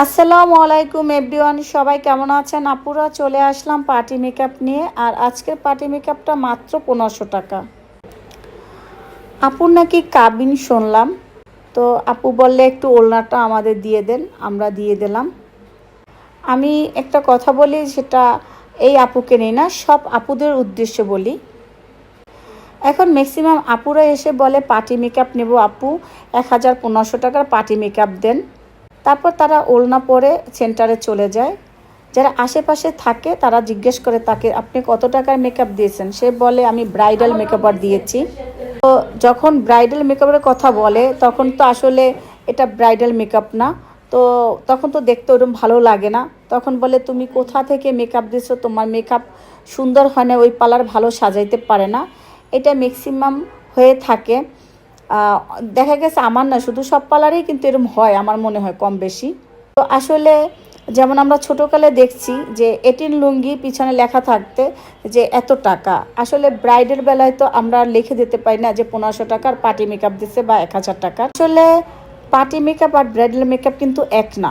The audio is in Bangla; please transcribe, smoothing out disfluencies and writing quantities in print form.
আসসালামু আলাইকুম এভরিওয়ান, সবাই কেমন আছেন? আপুরা চলে আসলাম পার্টি মেকআপ নিয়ে। আর আজকের পার্টি মেকআপটা মাত্র 1500 টাকা। আপুর নাকি কাবিন শুনলাম, তো আপু বললে একটু ওড়নাটা আমাদের দিয়ে দেন, আমরা দিয়ে দিলাম। আমি একটা কথা বলি, সেটা এই আপুকে নেই না, সব আপুদের উদ্দেশ্যে বলি। এখন ম্যাক্সিমাম আপুরা এসে বলে পার্টি মেকআপ নেব আপু, 1500 টাকার পার্টি মেকআপ দেন। তারপর তারা ওড়না পরে সেন্টারে চলে যায়। যারা আশেপাশে থাকে তারা জিজ্ঞেস করে তাকে, আপনি কত টাকার মেকআপ দিয়েছেন? সে বলে আমি ব্রাইডাল মেকআপার দিয়েছি। তো যখন ব্রাইডাল মেকআপের কথা বলে তখন তো আসলে এটা ব্রাইডাল মেকআপ না। তো তখন তো দেখতে ওরকম ভালো লাগে না। তখন বলে তুমি কোথা থেকে মেকআপ দিয়েছো, তোমার মেকআপ সুন্দর হয় না, ওই পার্লার ভালো সাজাইতে পারে না। এটা ম্যাক্সিমাম হয়ে থাকে। দেখা গেছে আমার না, শুধু সব পার্লারেই কিন্তু এরকম হয়, আমার মনে হয় কম বেশি। তো আসলে যেমন আমরা ছোটোকালে দেখছি যে 18 লুঙ্গি পিছনে লেখা থাকতে যে এত টাকা। আসলে ব্রাইডের বেলায় তো আমরা লিখে দিতে পারি না যে 1500 টাকার পার্টি মেকআপ দিচ্ছে বা 1000 টাকার। আসলে পার্টি মেকআপ আর ব্রাইডাল মেকআপ কিন্তু এক না।